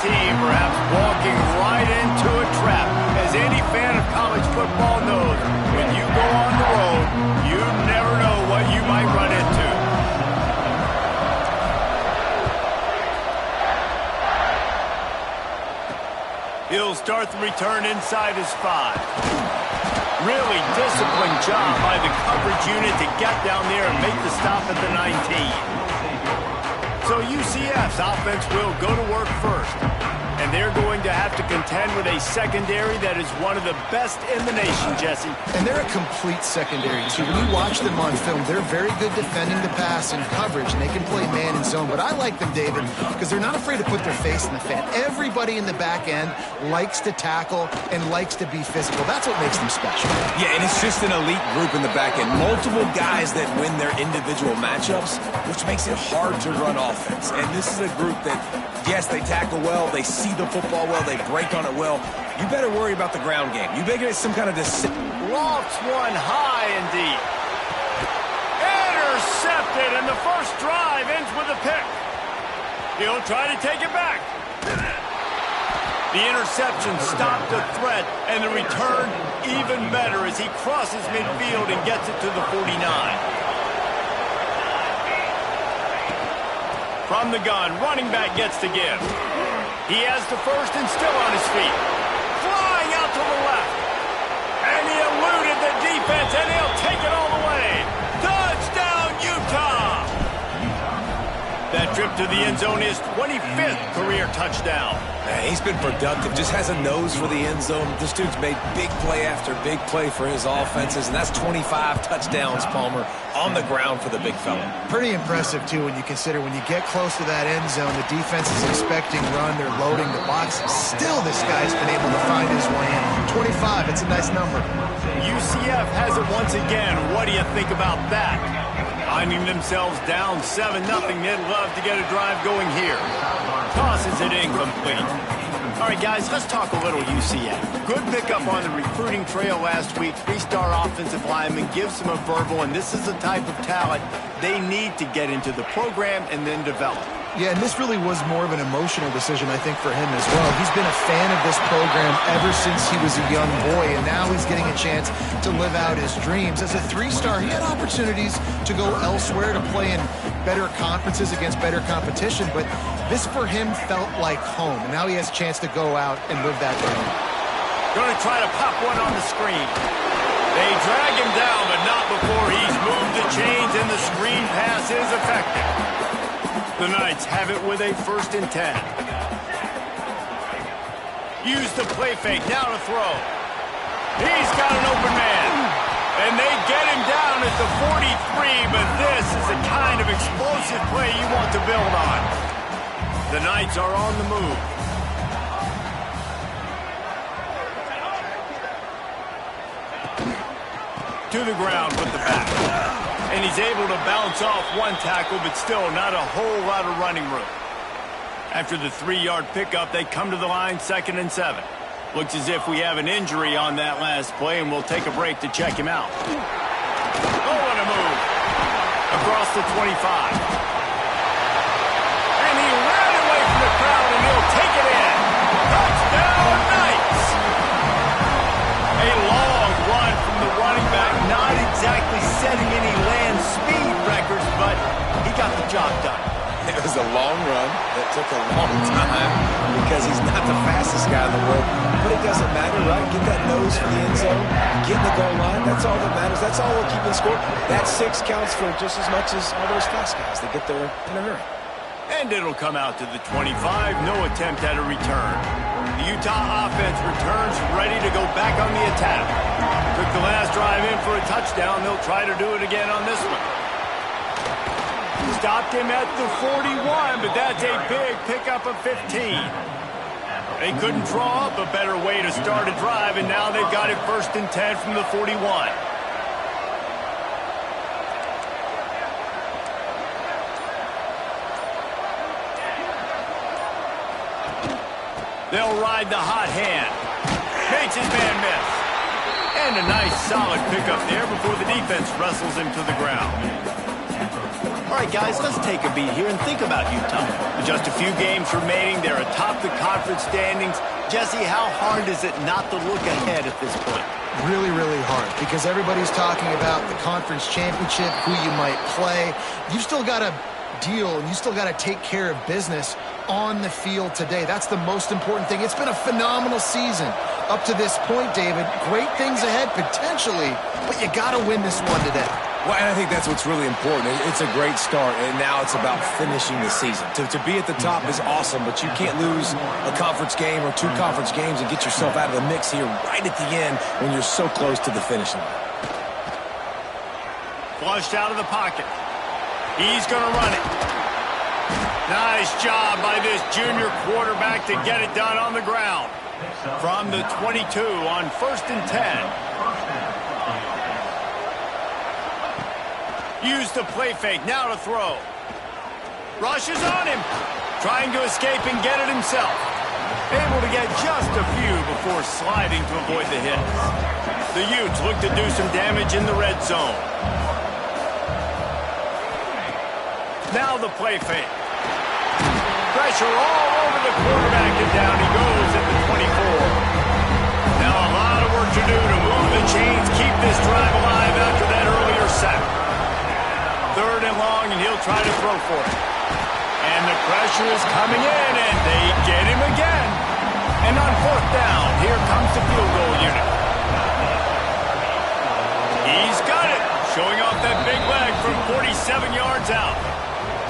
team perhaps walking right into a trap. As any fan of college football knows, when you go on the road, you never know what you might run into. He'll start the return inside his 5. Really disciplined job by the coverage unit to get down there and make the stop at the 19. So UCF's offense will go to work first. And they're going to have to contend with a secondary that is one of the best in the nation, Jesse. And they're a complete secondary, too. When you watch them on film, they're very good defending the pass and coverage, and they can play man and zone. But I like them, David, because they're not afraid to put their face in the fan. Everybody in the back end likes to tackle and likes to be physical. That's what makes them special. Yeah, and it's just an elite group in the back end. Multiple guys that win their individual matchups, which makes it hard to run offense. And this is a group that, yes, they tackle well, they see the football well, they break on it well. You better worry about the ground game. You better get some kind of lofts one high and deep. Intercepted, and the first drive ends with a pick. He'll try to take it back. The interception stopped the threat, and the return even better as he crosses midfield and gets it to the 49. From the gun, running back gets to give. He has the first and still on his feet. Flying out to the left. And he eluded the defense, and he'll take it all the way. Touchdown, Utah! That trip to the end zone is 25th career touchdown. He's been productive, just has a nose for the end zone. This dude's made big play after big play for his offenses, and that's 25 touchdowns, Palmer, on the ground for the big fella. Pretty impressive, too, when you consider when you get close to that end zone, the defense is expecting run, they're loading the box. Still, this guy's been able to find his way in. 25, it's a nice number. UCF has it once again. What do you think about that? Finding themselves down 7-0, they'd love to get a drive going here. Tosses it incomplete. All right, guys, let's talk a little UCF. Good pickup on the recruiting trail last week. 3-star offensive lineman gives them a verbal, and this is the type of talent they need to get into the program and then develop. Yeah, and this really was more of an emotional decision, I think, for him as well. He's been a fan of this program ever since he was a young boy, and now he's getting a chance to live out his dreams. As a 3-star, he had opportunities to go elsewhere, to play in better conferences against better competition, but this for him felt like home. And now he has a chance to go out and live that dream. Going to try to pop one on the screen. They drag him down, but not before he's moved the chains, and the screen pass is effective. The Knights have it with a 1st and 10. Use the play fake, now to throw. He's got an open man. And they get him down at the 43, but this is the kind of explosive play you want to build on. The Knights are on the move. To the ground with the back. And he's able to bounce off one tackle, but still not a whole lot of running room. After the 3-yard pickup, they come to the line 2nd and 7. Looks as if we have an injury on that last play, and we'll take a break to check him out. Oh, what a move. Across the 25. And he ran away from the crowd, and he'll take it in. Touchdown, Knights! A long run from the running back, not exactly setting any land speed records, but he got the job done. It was a long run that took a long time because he's not the fastest guy in the world. But it doesn't matter, right? Get that nose for the end zone, get in the goal line. That's all that matters. That's all we're keeping score. That 6 counts for just as much as all those fast guys. They get there in a hurry. And it'll come out to the 25. No attempt at a return. The Utah offense returns ready to go back on the attack. Took the last drive in for a touchdown. They'll try to do it again on this one. Stopped him at the 41, but that's a big pickup of 15. They couldn't draw up a better way to start a drive, and now they've got it 1st and 10 from the 41. They'll ride the hot hand. Makes his man miss. And a nice solid pickup there before the defense wrestles him to the ground. All right, guys, let's take a beat here and think about Utah. With just a few games remaining, they're atop the conference standings. Jesse, how hard is it not to look ahead at this point? Really, really hard, because everybody's talking about the conference championship, who you might play. You've still got to deal, and you still got to take care of business on the field today. That's the most important thing. It's been a phenomenal season up to this point, David. Great things ahead, potentially, but you got to win this one today. Well, and I think that's what's really important. It's a great start, and now it's about finishing the season. To be at the top is awesome, but you can't lose a conference game or 2 conference games and get yourself out of the mix here right at the end when you're so close to the finish line. Flushed out of the pocket. He's going to run it. Nice job by this junior quarterback to get it done on the ground. From the 22 on 1st and 10. Use the play fake, now to throw. Rushes on him. Trying to escape and get it himself. Able to get just a few before sliding to avoid the hits. The Utes look to do some damage in the red zone. Now the play fake. Pressure all over the quarterback, and down he goes at the 24. Now a lot of work to do to move the chains, keep this drive alive after that earlier sack. 3rd and long, and he'll try to throw for it. And the pressure is coming in, and they get him again. And on 4th down, here comes the field goal unit. He's got it, showing off that big leg from 47 yards out.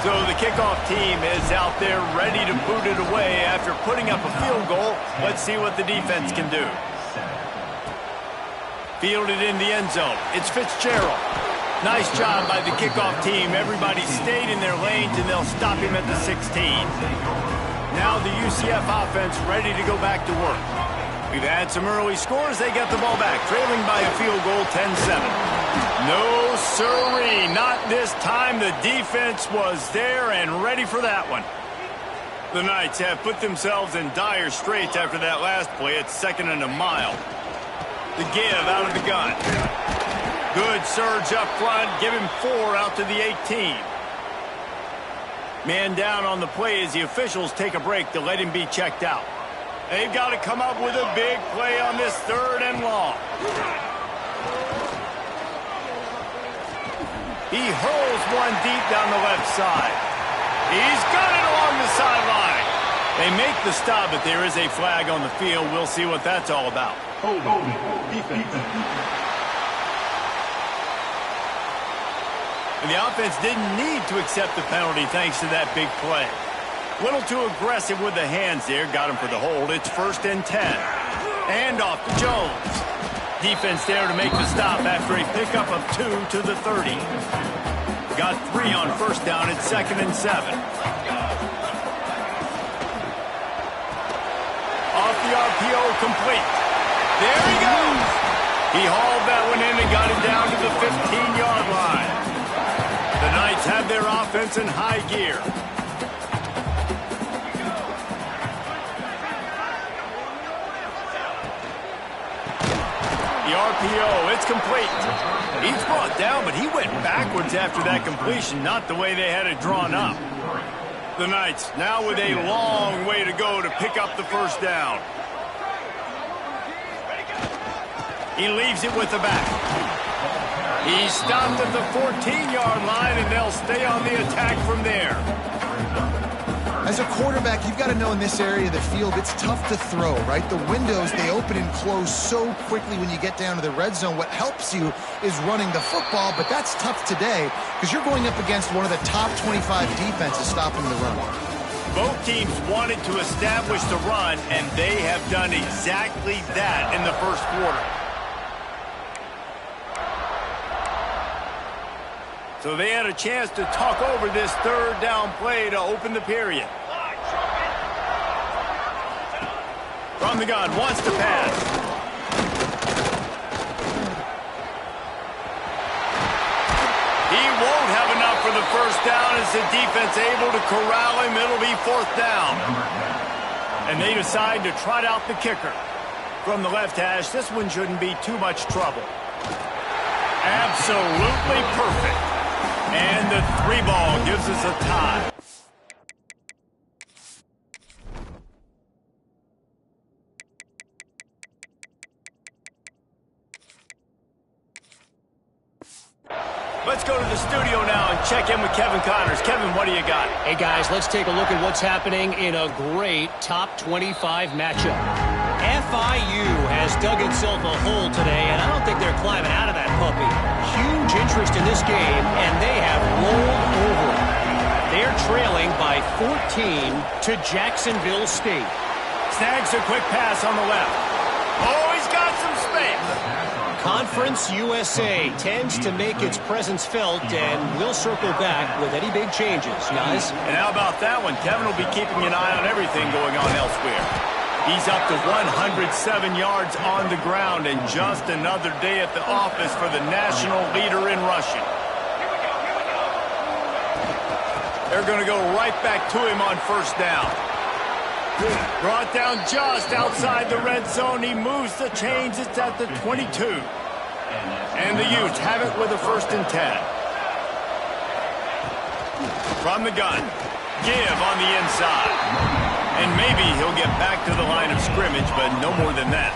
So the kickoff team is out there ready to boot it away after putting up a field goal. Let's see what the defense can do. Fielded in the end zone. It's Fitzgerald. Nice job by the kickoff team. Everybody stayed in their lanes, and they'll stop him at the 16. Now the UCF offense ready to go back to work. We've had some early scores. They get the ball back, trailing by a field goal, 10-7. No, sirree, not this time. The defense was there and ready for that one. The Knights have put themselves in dire straits after that last play. It's 2nd and a mile. The give out of the gun. Good surge up front. Give him 4 out to the 18. Man down on the play as the officials take a break to let him be checked out. They've got to come up with a big play on this 3rd and long. He hurls one deep down the left side. He's got it along the sideline. They make the stop, but there is a flag on the field. We'll see what that's all about. And the offense didn't need to accept the penalty thanks to that big play. Little too aggressive with the hands there. Got him for the hold. It's 1st and 10. And off to Jones. Defense there to make the stop after a pickup of 2 to the 30. Got 3 on 1st down. It's 2nd and 7. Off the RPO, complete. There he goes. He hauled that one in and got it down to the 15-yard line. The Knights have their offense in high gear. The RPO, it's complete. He's brought down, but he went backwards after that completion, not the way they had it drawn up. The Knights now with a long way to go to pick up the 1st down. He leaves it with the back. He's stopped at the 14-yard line, and they'll stay on the attack from there. As a quarterback, you've got to know in this area of the field, it's tough to throw, right? The windows, they open and close so quickly when you get down to the red zone. What helps you is running the football, but that's tough today because you're going up against one of the top 25 defenses stopping the run. Both teams wanted to establish the run, and they have done exactly that in the 1st quarter. So they had a chance to talk over this 3rd down play to open the period. From the gun, wants to pass. He won't have enough for the 1st down as the defense able to corral him. It'll be 4th down. And they decide to trot out the kicker. From the left hash, this one shouldn't be too much trouble. Absolutely perfect. And the 3 ball gives us a tie. Let's go to the studio now and check in with Kevin Connors. Kevin, what do you got? Hey, guys, let's take a look at what's happening in a great top 25 matchup. FIU has dug itself a hole today, and I don't think they're climbing out of that puppy. Huge interest in this game, and they have rolled over. They're trailing by 14 to Jacksonville State. Snags a quick pass on the left. Oh, he's got some space. Conference USA tends to make its presence felt, and we'll circle back with any big changes, guys. And how about that one? Kevin will be keeping an eye on everything going on elsewhere. He's up to 107 yards on the ground, and just another day at the office for the national leader in rushing. They're going to go right back to him on first down. Brought down just outside the red zone. He moves the chains. It's at the 22. And the Utes have it with a 1st and 10. From the gun. Give on the inside. And maybe he'll get back to the line of scrimmage, but no more than that.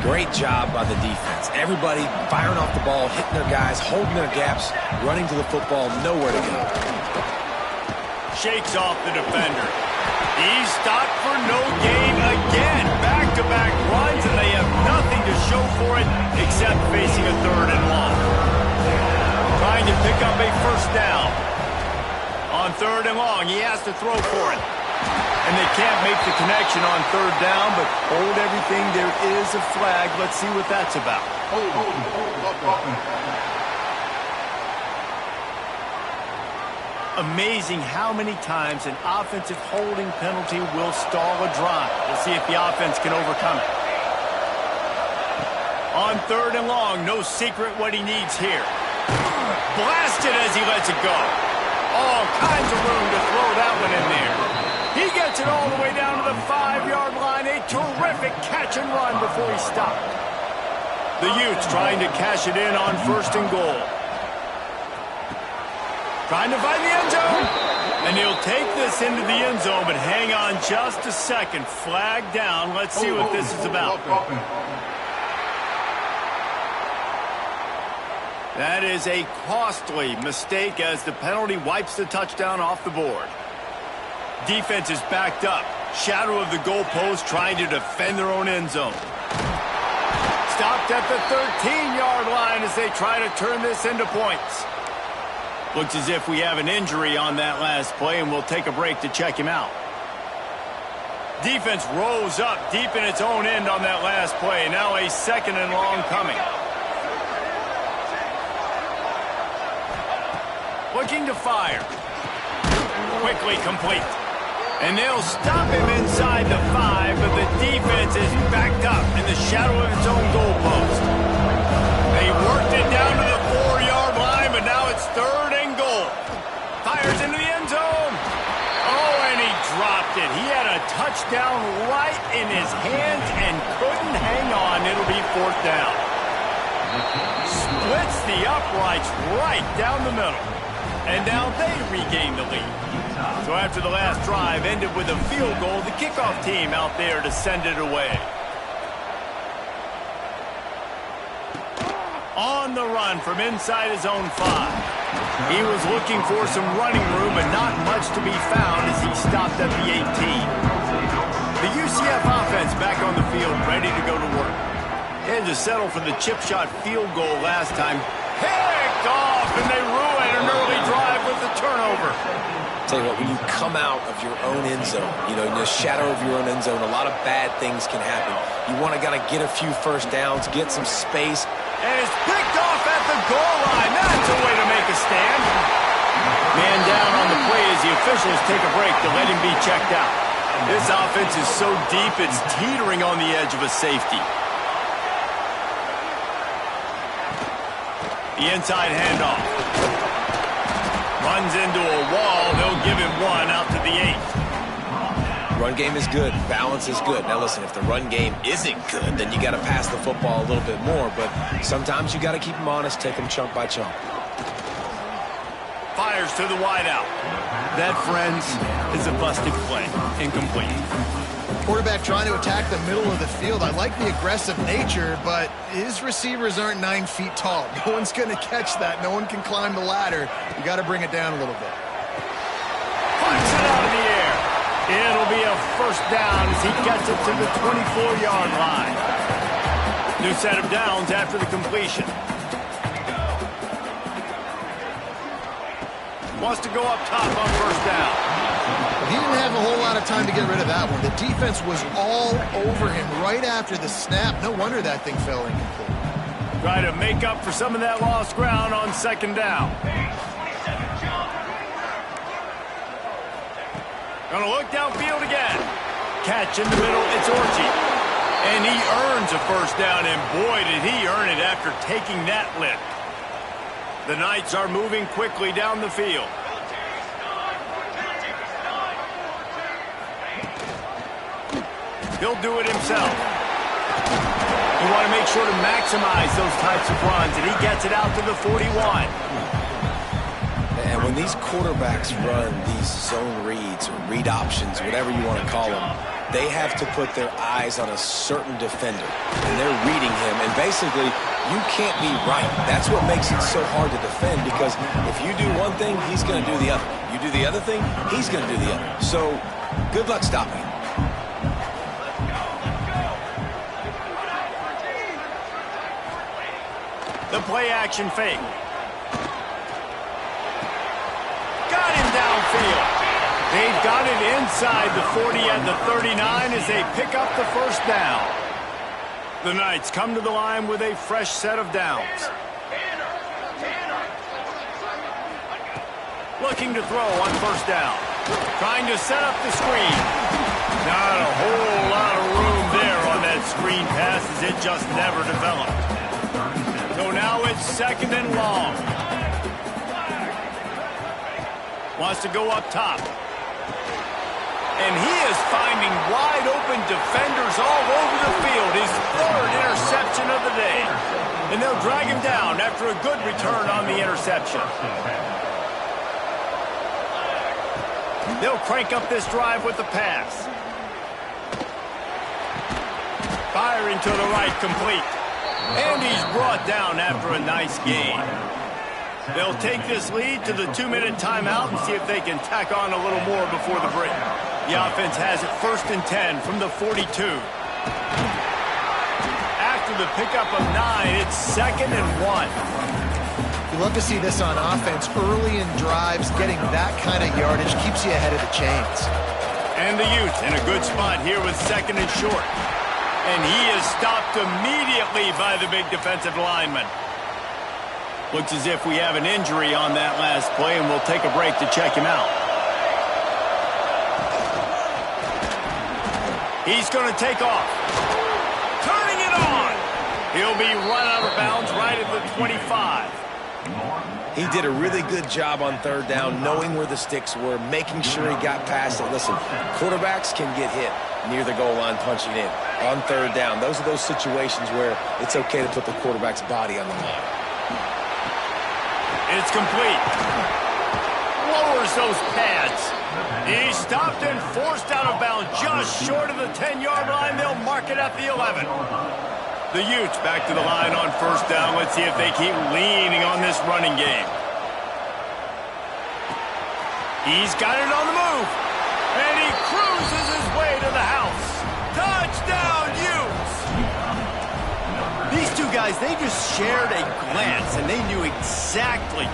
Great job by the defense. Everybody firing off the ball, hitting their guys, holding their gaps, running to the football, nowhere to go. Shakes off the defender. He's stopped for no gain again. Back-to-back runs, and they have nothing to show for it except facing a 3rd and long. Trying to pick up a 1st down. On 3rd and long, he has to throw for it. And they can't make the connection on 3rd down, but hold everything. There is a flag. Let's see what that's about. Amazing how many times an offensive holding penalty will stall a drive. We'll see if the offense can overcome it. On 3rd and long, no secret what he needs here. Blasted as he lets it go. All kinds of room to throw that one in there. He gets it all the way down to the 5-yard line. A terrific catch and run before he stopped. The Utes trying to cash it in on 1st and goal. Trying to find the end zone. And he'll take this into the end zone, but hang on just a second. Flag down. Let's see what this is about. That is a costly mistake as the penalty wipes the touchdown off the board. Defense is backed up. Shadow of the goalpost trying to defend their own end zone. Stopped at the 13-yard line as they try to turn this into points. Looks as if we have an injury on that last play, and we'll take a break to check him out. Defense rose up deep in its own end on that last play. Now a 2nd and long coming. Looking to fire. Quickly complete. And they'll stop him inside the 5, but the defense is backed up in the shadow of its own goalpost. They worked it down to the 4-yard line, but now it's 3rd and goal. Fires into the end zone. Oh, and he dropped it. He had a touchdown right in his hands and couldn't hang on. It'll be 4th down. Splits the uprights right down the middle. And now they regain the lead. So after the last drive ended with a field goal, the kickoff team out there to send it away. On the run from inside his own 5. He was looking for some running room, but not much to be found as he stopped at the 18. The UCF offense back on the field, ready to go to work. They had to settle for the chip shot field goal last time. Picked off, and they ruin an early drive with the turnover. Tell you what, when you come out of your own end zone, in the shadow of your own end zone, a lot of bad things can happen. You want to get a few 1st downs, get some space. And it's picked off at the goal line. That's a way to make a stand. Man down on the play as the officials take a break to let him be checked out. This offense is so deep, it's teetering on the edge of a safety. The inside handoff. Runs into a wall. They'll give him 1 out to the 8. Run game is good. Balance is good. Now, listen, if the run game isn't good, then you got to pass the football a little bit more. But sometimes you got to keep them honest, take them chunk by chunk. fires to the wideout. That, friends, is a busted play. Incomplete. Quarterback trying to attack the middle of the field. I like the aggressive nature, but his receivers aren't 9 feet tall. No one's going to catch that. No one can climb the ladder. You got to bring it down a little bit. Punts it out of the air. It'll be a first down as he gets it to the 24-yard line. New set of downs after the completion. Wants to go up top on first down. He didn't have a whole lot of time to get rid of that one. The defense was all over him right after the snap. No wonder that thing fell incomplete. Try to make up for some of that lost ground on second down. Gonna look downfield again. Catch in the middle, it's Orchie. And he earns a first down, and boy, did he earn it after taking that lift. The Knights are moving quickly down the field. He'll do it himself. You want to make sure to maximize those types of runs, and he gets it out to the 41. And when these quarterbacks run these zone reads or read options, whatever you want to call them, they have to put their eyes on a certain defender, and they're reading him. And basically, you can't be right. That's what makes it so hard to defend, because if you do one thing, he's going to do the other. You do the other thing, he's going to do the other. So, good luck stopping him. The play-action fake. Got him downfield. They've got it inside the 40 at the 39 as they pick up the first down. The Knights come to the line with a fresh set of downs. Looking to throw on first down. Trying to set up the screen. Not a whole lot of room there on that screen pass as it just never developed. So now it's second and long. Wants to go up top. And he is finding wide open defenders all over the field. His third interception of the day. And they'll drag him down after a good return on the interception. They'll crank up this drive with the pass. Firing to the right, complete. And he's brought down after a nice gain. They'll take this lead to the 2-minute timeout and see if they can tack on a little more before the break. The offense has it first and 10 from the 42. After the pickup of 9, it's second and 1. You love to see this on offense. Early in drives, getting that kind of yardage keeps you ahead of the chains. And the Utes in a good spot here with second and short. And he is stopped immediately by the big defensive lineman. Looks as if we have an injury on that last play, and we'll take a break to check him out. He's going to take off. Turning it on. He'll be run out of bounds right at the 25. He did a really good job on third down, knowing where the sticks were, making sure he got past it. Listen, quarterbacks can get hit near the goal line punching in. On third down, those are those situations where it's okay to put the quarterback's body on the line. It's complete. Lowers those pads. He's stopped and forced out of bounds just short of the 10-yard line. They'll mark it at the 11. The Utes back to the line on first down. Let's see if they keep leaning on this running game. He's got it on the move. And he cruises his way to the house. Touchdown, Utes! These two guys, they just shared a glance, and they knew exactly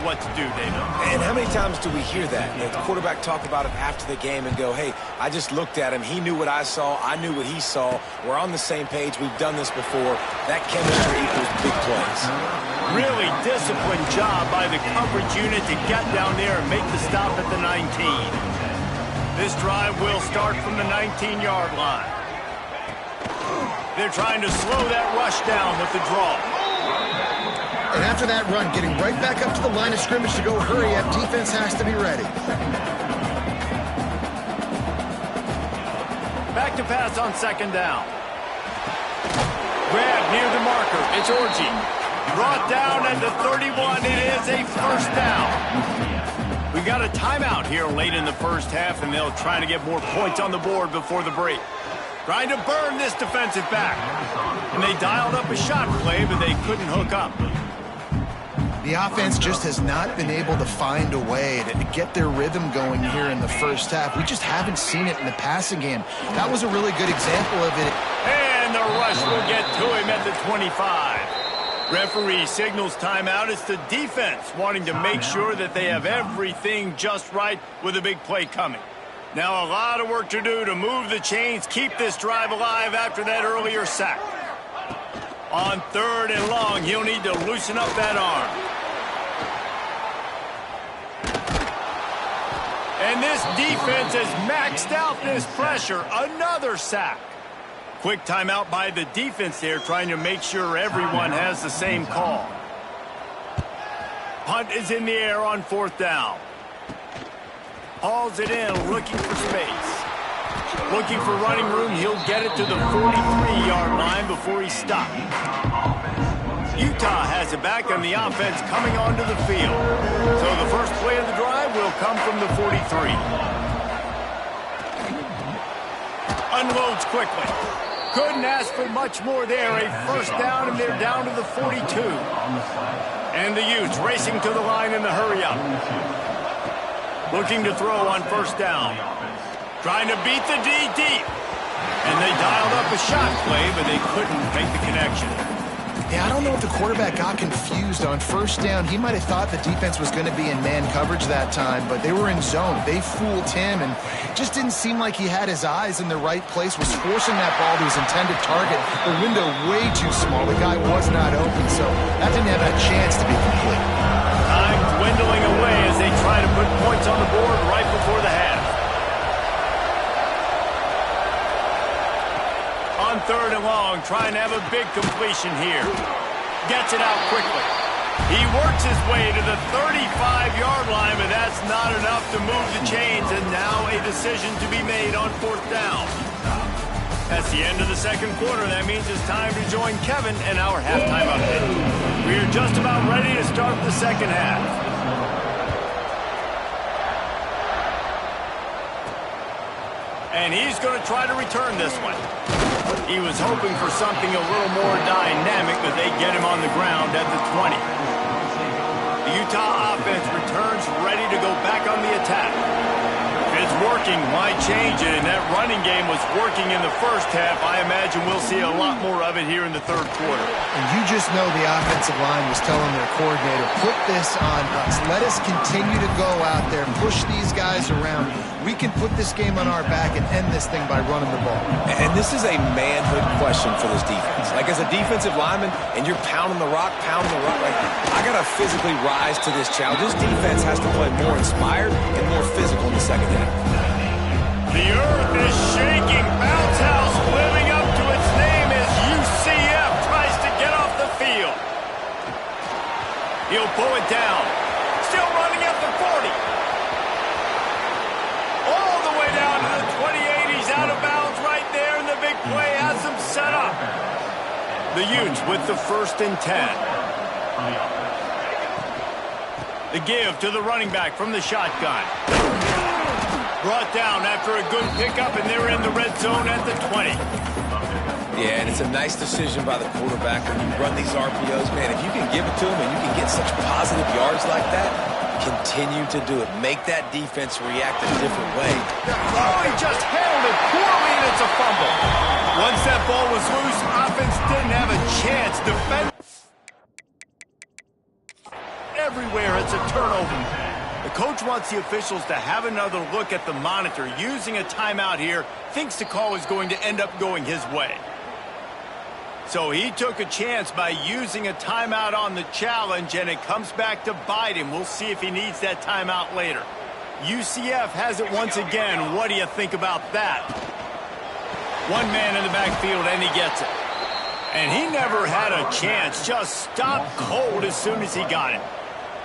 what to do, David. And how many times do we hear that? The quarterback talk about it after the game and go, hey, I just looked at him. He knew what I saw. I knew what he saw. We're on the same page. We've done this before. That chemistry equals big plays. Really disciplined job by the coverage unit to get down there and make the stop at the 19. This drive will start from the 19-yard line. They're trying to slow that rush down with the draw. And after that run, getting right back up to the line of scrimmage to go hurry up, defense has to be ready. Back to pass on second down. Grab near the marker. It's Orchie. Brought down at the 31. It is a first down. We got a timeout here late in the first half, and they'll try to get more points on the board before the break. Trying to burn this defensive back. And they dialed up a shot play, but they couldn't hook up. The offense just has not been able to find a way to get their rhythm going here in the first half. We just haven't seen it in the passing game. That was a really good example of it. And the rush will get to him at the 25. Referee signals timeout. It's the defense wanting to make sure that they have everything just right with a big play coming. Now a lot of work to do to move the chains, keep this drive alive after that earlier sack. On 3rd and long, he'll need to loosen up that arm. And this defense has maxed out this pressure. Another sack. Quick timeout by the defense there, trying to make sure everyone has the same call. Punt is in the air on 4th down. Hauls it in, looking for space. Looking for running room. He'll get it to the 43-yard line before he's stopped. Utah has it back, and the offense coming onto the field. So the first play of the drive will come from the 43. Unloads quickly. Couldn't ask for much more there. A first down, and they're down to the 42. And the Utes racing to the line in the hurry-up. Looking to throw on 1st down. Trying to beat the D deep. And they dialed up a shot play, but they couldn't make the connection. Yeah, I don't know if the quarterback got confused on 1st down. He might have thought the defense was going to be in man coverage that time, but they were in zone. They fooled him, and just didn't seem like he had his eyes in the right place, was forcing that ball to his intended target. The window way too small. The guy was not open, so that didn't have a chance to be complete. Time dwindling away as they try to put points on the board right before the half. On 3rd and long, trying to have a big completion here. Gets it out quickly. He works his way to the 35-yard line, but that's not enough to move the chains, and now a decision to be made on 4th down. That's the end of the second quarter. That means it's time to join Kevin and our halftime update. We are just about ready to start the second half. And he's going to try to return this one. He was hoping for something a little more dynamic, but they get him on the ground at the 20. The Utah offense returns ready to go back on the attack. If it's working, why change it? And that running game was working in the first half. I imagine we'll see a lot more of it here in the 3rd quarter. And you just know the offensive line was telling their coordinator, put this on us. Let us continue to go out there, push these guys around. We can put this game on our back and end this thing by running the ball. And this is a manhood question for this defense. Like, as a defensive lineman, and you're pounding the rock, like, I got to physically rise to this challenge. This defense has to play more inspired and more physical in the second half. The earth is shaking. Bounce House living up to its name as UCF tries to get off the field. He'll pull it down. Still running at the 40. All the way down to the 28. He's out of bounds right there, and the big play has him set up. The Utes with the 1st and 10. The give to the running back from the shotgun. Brought down after a good pickup, and they're in the red zone at the 20. Yeah, and it's a nice decision by the quarterback when you run these RPOs. Man, if you can give it to him and you can get such positive yards like that, continue to do it. Make that defense react a different way. Oh, he just handled it poorly, and it's a fumble. Once that ball was loose, offense didn't have a chance. Defense everywhere, it's a turnover. The coach wants the officials to have another look at the monitor. Using a timeout here, thinks the call is going to end up going his way. So he took a chance by using a timeout on the challenge, and it comes back to bite him. We'll see if he needs that timeout later. UCF has it once again. What do you think about that? One man in the backfield, and he gets it. And he never had a chance. Just stopped cold as soon as he got it.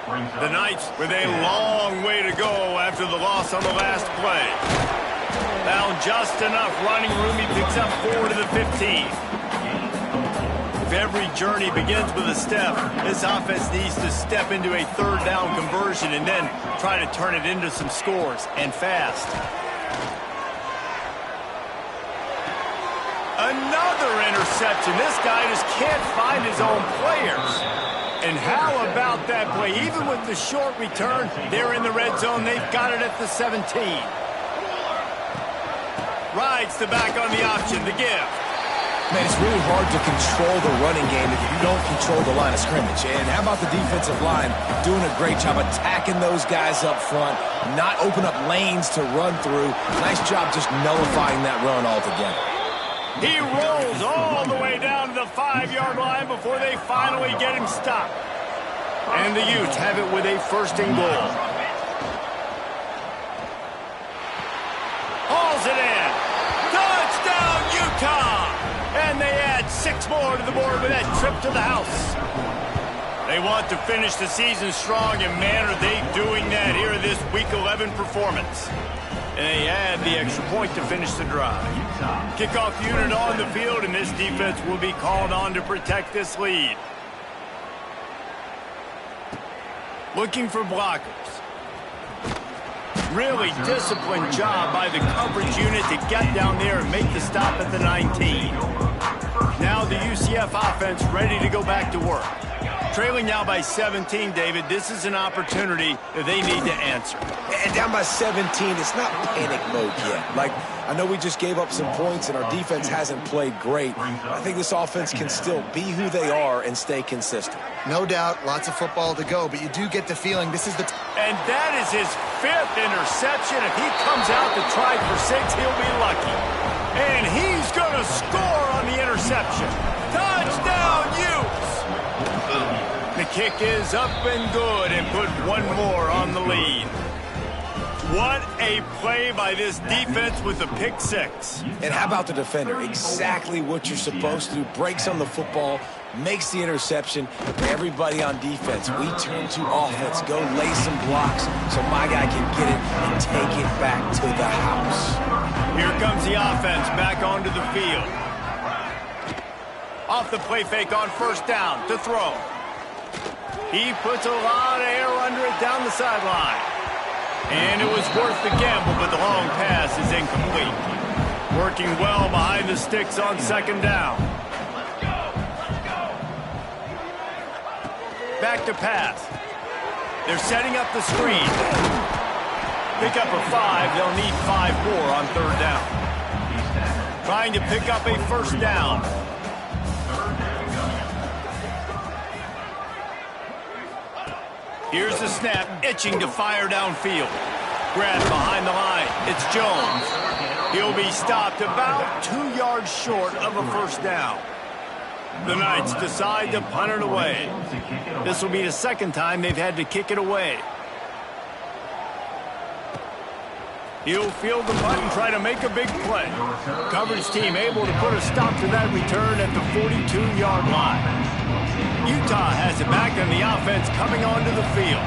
The Knights with a long way to go after the loss on the last play. Found just enough running room. He picks up 4 to the 15. every journey begins with a step, this offense needs to step into a third down conversion and then try to turn it into some scores, and fast. Another interception. This guy just can't find his own players. And how about that play? Even with the short return, they're in the red zone. They've got it at the 17. Rides the back on the option, the give. Man, it's really hard to control the running game if you don't control the line of scrimmage. And how about the defensive line doing a great job attacking those guys up front, not open up lanes to run through. Nice job just nullifying that run altogether. He rolls all the way down to the 5-yard line before they finally get him stopped. And the Utes have it with a 1st and goal. Hauls it in. Touchdown, Utah! And they add 6 more to the board with that trip to the house. They want to finish the season strong, and man, are they doing that here in this Week 11 performance. And they add the extra point to finish the drive. Kickoff unit on the field, and this defense will be called on to protect this lead. Looking for blockers. Really disciplined job by the coverage unit to get down there and make the stop at the 19. Now the UCF offense ready to go back to work. Trailing now by 17, David. This is an opportunity that they need to answer. And down by 17, it's not panic mode yet. Like, I know we just gave up some points and our defense hasn't played great. I think this offense can still be who they are and stay consistent. No doubt, lots of football to go, but you do get the feeling this is the... And that is his 5th interception. If he comes out to try for 6, he'll be lucky. And he's going to score on the interception. Touchdown, Utes! The kick is up and good and put 1 more on the lead. What a play by this defense with the pick 6. And how about the defender? Exactly what you're supposed to do. Breaks on the football, makes the interception. For everybody on defense, we turn to offense. Go lay some blocks so my guy can get it and take it back to the house. Here comes the offense back onto the field. Off the play fake on 1st down to throw. He puts a lot of air under it down the sideline. And it was worth the gamble, but the long pass is incomplete. Working well behind the sticks on 2nd down. Back to pass. They're setting up the screen. Pick up a 5. They'll need 5 more on 3rd down. Trying to pick up a 1st down. Here's the snap, itching to fire downfield. Grab behind the line. It's Jones. He'll be stopped about 2 yards short of a 1st down. The Knights decide to punt it away. This will be the 2nd time they've had to kick it away. He'll field the punt and try to make a big play. Coverage team able to put a stop to that return at the 42-yard line. Utah has it back on the offense coming onto the field.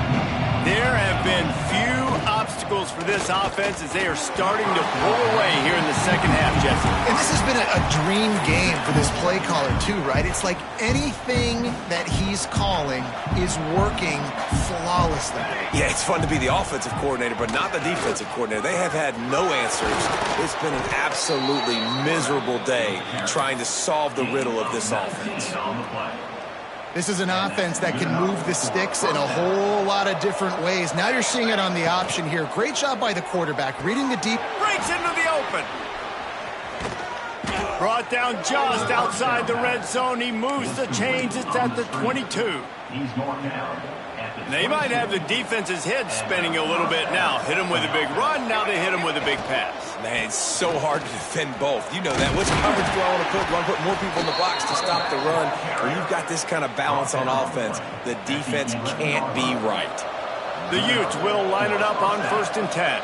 There have been few obstacles for this offense as they are starting to pull away here in the 2nd half, Jesse. And this has been a dream game for this play caller too, right? It's like anything that he's calling is working flawlessly. Yeah, it's fun to be the offensive coordinator, but not the defensive coordinator. They have had no answers. It's been an absolutely miserable day trying to solve the riddle of this offense. This is an offense that can move the sticks in a whole lot of different ways. Now you're seeing it on the option here. Great job by the quarterback, reading the deep. Breaks into the open. Brought down just outside the red zone. He moves the chains. It's at the 22. They might have the defense's head spinning a little bit now. Hit him with a big run. Now they hit him with a big pass. Man, it's so hard to defend both. You know that. Which coverage do I want to put? Do I want to put more people in the box to stop the run? When you've got this kind of balance on offense, the defense can't be right. The Utes will line it up on 1st and 10.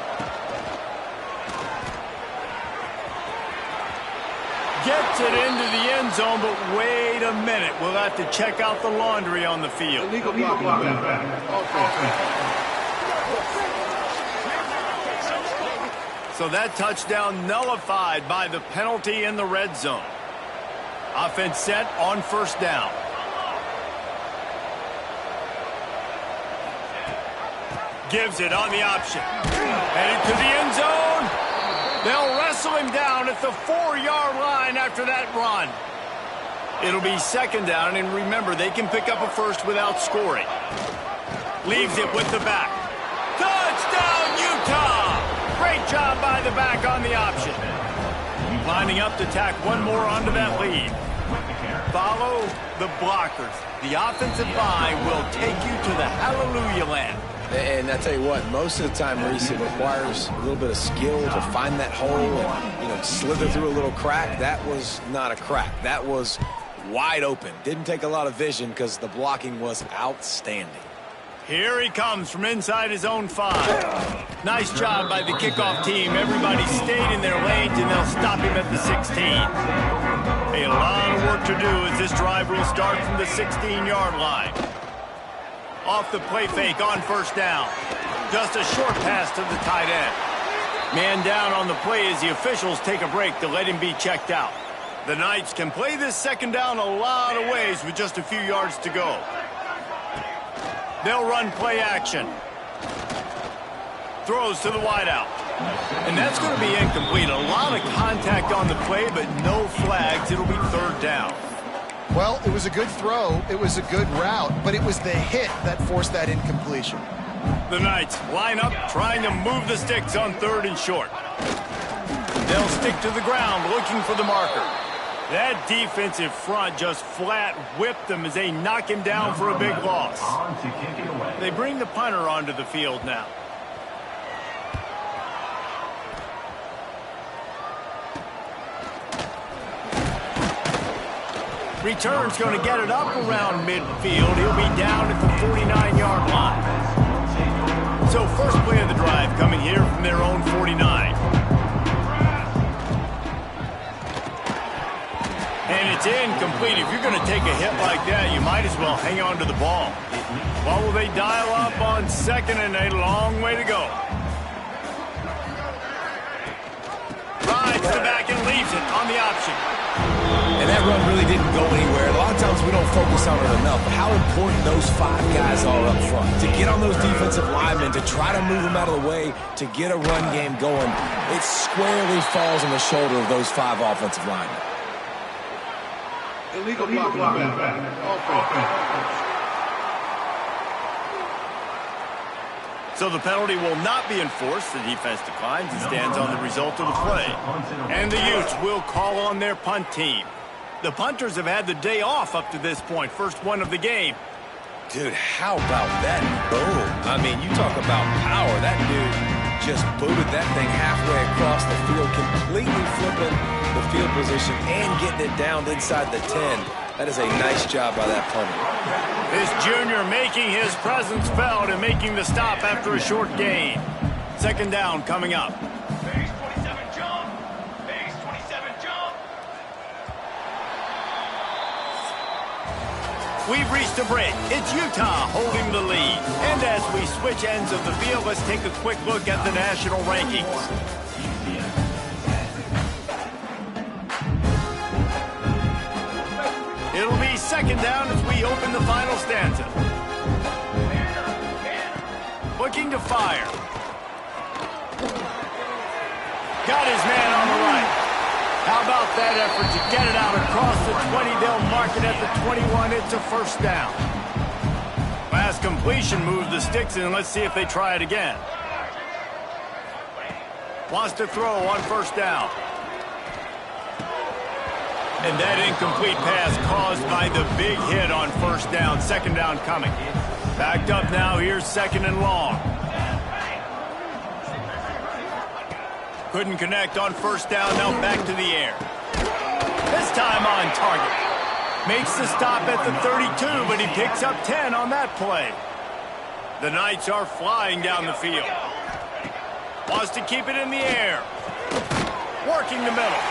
Gets it into the end zone, but wait a minute. We'll have to check out the laundry on the field. So that touchdown nullified by the penalty in the red zone. Offense set on first down. Gives it on the option. Headed to the end zone. They'll wrestle him down at the 4-yard line after that run. It'll be second down, and remember, they can pick up a first without scoring. Leaves it with the back. Touchdown, Utah! Great job by the back on the option. Lining up to tack one more onto that lead. Follow the blockers. The offensive line will take you to the hallelujah land. And I tell you what, most of the time, Reese, it requires a little bit of skill to find that hole and, slither through a little crack. That was not a crack. That was wide open. Didn't take a lot of vision because the blocking was outstanding. Here he comes from inside his own 5. Nice job by the kickoff team. Everybody stayed in their lanes, and they'll stop him at the 16. A lot of work to do as this drive will start from the 16-yard line. Off the play fake on first down. Just a short pass to the tight end. Man down on the play as the officials take a break to let him be checked out. The Knights can play this second down a lot of ways with just a few yards to go. They'll run play action. Throws to the wideout. And that's going to be incomplete. A lot of contact on the play, but no flags. It'll be third down. Well, it was a good throw. It was a good route, but it was the hit that forced that incompletion. The Knights line up, trying to move the sticks on third and short. They'll stick to the ground, looking for the marker. That defensive front just flat whipped them as they knock him down for a big loss. They bring the punter onto the field now. Return's going to get it up around midfield. He'll be down at the 49-yard line. So first play of the drive coming here from their own 49. And it's incomplete. If you're going to take a hit like that, you might as well hang on to the ball. Well, will they dial up on second and a long way to go? Rides the back and leaves it on the option. And that run really didn't go anywhere. A lot of times we don't focus on it enough, but how important those 5 guys are up front. To get on those defensive linemen, to try to move them out of the way, to get a run game going, it squarely falls on the shoulder of those 5 offensive linemen. Illegal blocking back. Offense. So the penalty will not be enforced. The defense declines and stands on the result of the play. And the Utes will call on their punt team. The punters have had the day off up to this point. First one of the game. Dude, how about that boom? I mean, you talk about power. That dude just booted that thing halfway across the field, completely flipping the field position and getting it down inside the 10. That is a nice job by that punter. This junior making his presence felt and making the stop after a short gain. Second down coming up. Base 27 jump. Base 27 jump. We've reached a break. It's Utah holding the lead. And as we switch ends of the field, let's take a quick look at the national rankings. It'll be second down as we open the final stanza. Looking to fire. Got his man on the right. How about that effort to get it out across the 20? They'll mark it at the 21. It's a first down. Last completion moved the sticks in. Let's see if they try it again. Wants to throw on first down. And that incomplete pass caused by the big hit on first down. Second down coming. Backed up now. Here's second and long. Couldn't connect on first down. Now back to the air. This time on target. Makes the stop at the 32, but he picks up 10 on that play. The Knights are flying down the field. Wants to keep it in the air. Working the middle.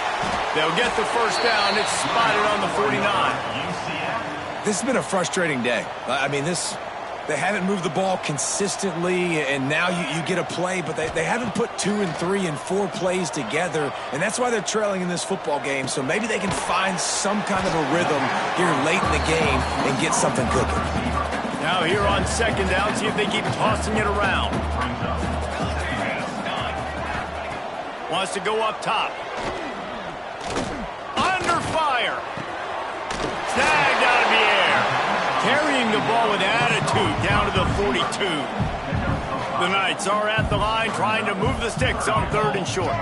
They'll get the first down. It's spotted on the 49. This has been a frustrating day. I mean, this They haven't moved the ball consistently, and now you get a play, but they haven't put 2 and 3 and 4 plays together, and that's why they're trailing in this football game. So maybe they can find some kind of a rhythm here late in the game and get something cooking. Now here on second down, see if they keep tossing it around. Wants to go up top. Under fire. Snagged out of the air. Carrying the ball with attitude down to the 42. The Knights are at the line trying to move the sticks on 3rd and short.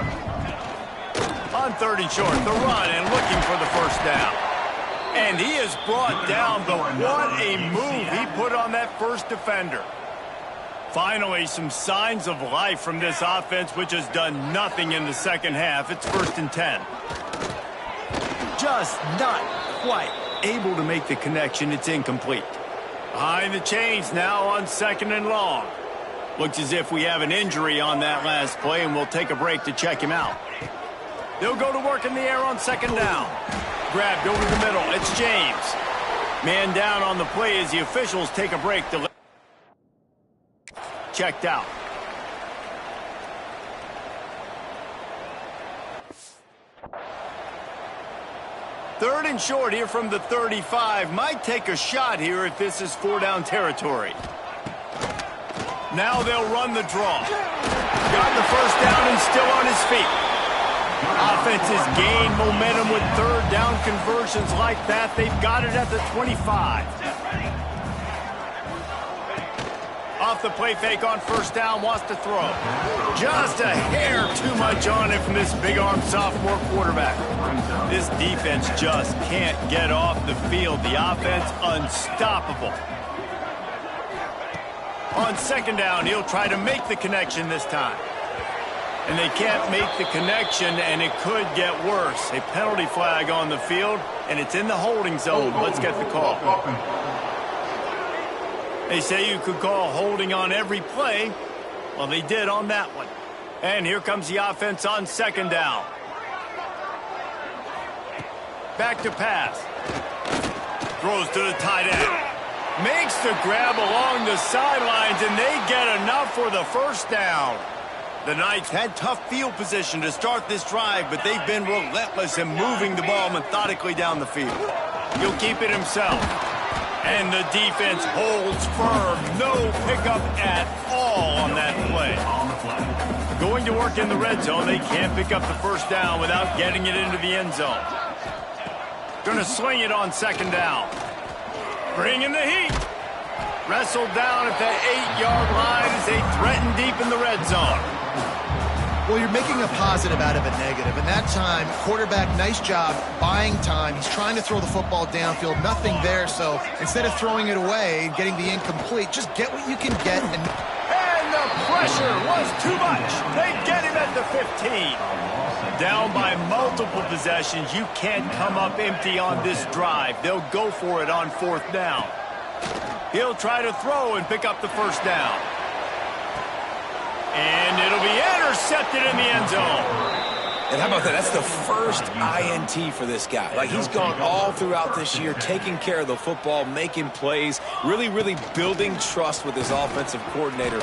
On 3rd and short, the run and looking for the first down. And he is brought down, but what a move he put on that first defender. Finally, some signs of life from this offense, which has done nothing in the second half. It's 1st and 10. Just not quite able to make the connection. It's incomplete. Behind the chains now on 2nd and long. Looks as if we have an injury on that last play, and we'll take a break to check him out. They'll go to work in the air on 2nd down. Grabbed over the middle. It's James. Man down on the play as the officials take a break to checked out. Third and short here from the 35. Might take a shot here if this is 4-down territory. Now they'll run the draw. Got the first down and still on his feet. Offense has gained momentum with 3rd down conversions like that. They've got it at the 25. Off the play fake on 1st down, wants to throw. Just a hair too much on it from this big-armed sophomore quarterback. This defense just can't get off the field. The offense unstoppable. On 2nd down, he'll try to make the connection this time. And they can't make the connection, and it could get worse. A penalty flag on the field, and it's in the holding zone. Let's get the call. They say you could call holding on every play. Well, they did on that one. And here comes the offense on 2nd down. Back to pass. Throws to the tight end. Makes the grab along the sidelines, and they get enough for the first down. The Knights had tough field position to start this drive, but they've been relentless in moving the ball methodically down the field. He'll keep it himself. And the defense holds firm. No pickup at all on that play. Going to work in the red zone. They can't pick up the first down without getting it into the end zone. Going to swing it on 2nd down. Bringing the heat. Wrestled down at the 8-yard line as they threaten deep in the red zone. Well, you're making a positive out of a negative. And that time, quarterback, nice job buying time. He's trying to throw the football downfield. Nothing there. So instead of throwing it away, getting the incomplete, just get what you can get. And the pressure was too much. They get him at the 15. Down by multiple possessions. You can't come up empty on this drive. They'll go for it on 4th down. He'll try to throw and pick up the first down. And it'll be intercepted in the end zone. And how about that? That's the first INT for this guy. Like, he's gone all throughout this year, taking care of the football, making plays, really building trust with his offensive coordinator.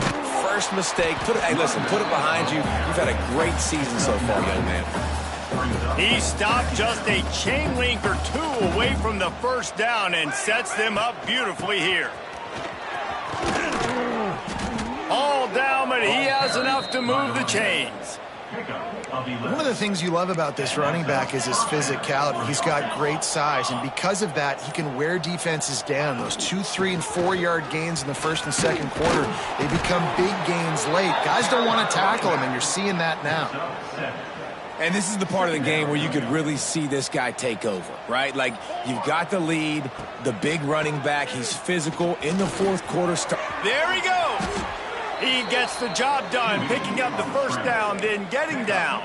First mistake. Hey, listen, put it behind you. You've had a great season so far, young man. He stopped just a chain link or two away from the first down and sets them up beautifully here. All down, but he has enough to move the chains. One of the things you love about this running back is his physicality. He's got great size, and because of that, he can wear defenses down. Those 2-, 3-, and 4-yard gains in the 1st and 2nd quarter, they become big gains late. Guys don't want to tackle him, and you're seeing that now. And this is the part of the game where you could really see this guy take over, right? Like, you've got the lead, the big running back. He's physical in the 4th quarter. There he goes. He gets the job done, picking up the first down, then getting down.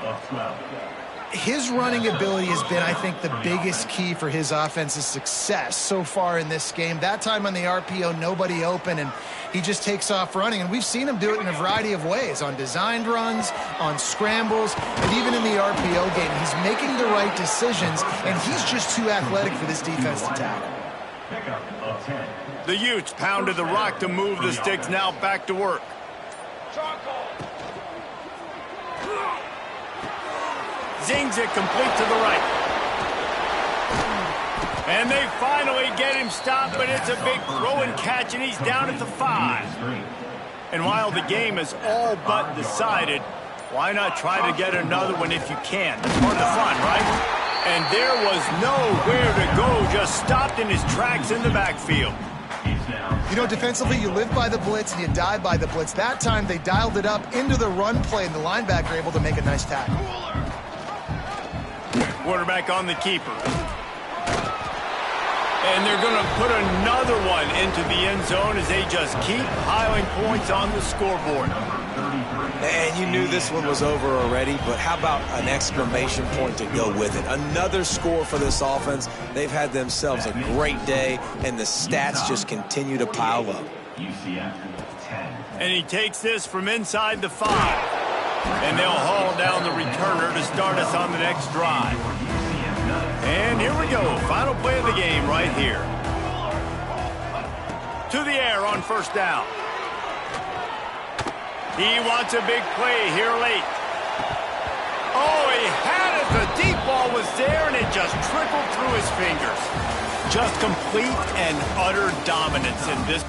His running ability has been, I think, the biggest key for his offense's success so far in this game. That time on the RPO, nobody open, and he just takes off running. And we've seen him do it in a variety of ways, on designed runs, on scrambles, and even in the RPO game. He's making the right decisions, and he's just too athletic for this defense to tackle. Pickup of 10. The Utes pounded the rock to move the sticks, now back to work. Zings it complete to the right. And they finally get him stopped, but it's a big throw and catch, and he's down at the 5. And while the game is all but decided, why not try to get another one if you can? That's part of the fun, right? And there was nowhere to go, just stopped in his tracks in the backfield. You know, defensively, you live by the blitz and you die by the blitz. That time, they dialed it up into the run play, and the linebacker able to make a nice tackle. Quarterback on the keeper. And they're going to put another one into the end zone as they just keep piling points on the scoreboard. And you knew this one was over already, but how about an exclamation point to go with it? Another score for this offense. They've had themselves a great day, and the stats just continue to pile up. And he takes this from inside the 5. And they'll haul down the returner to start us on the next drive. And here we go. Final play of the game right here. To the air on first down. He wants a big play here late. Oh, he had it. The deep ball was there, and it just trickled through his fingers. Just complete and utter dominance in this.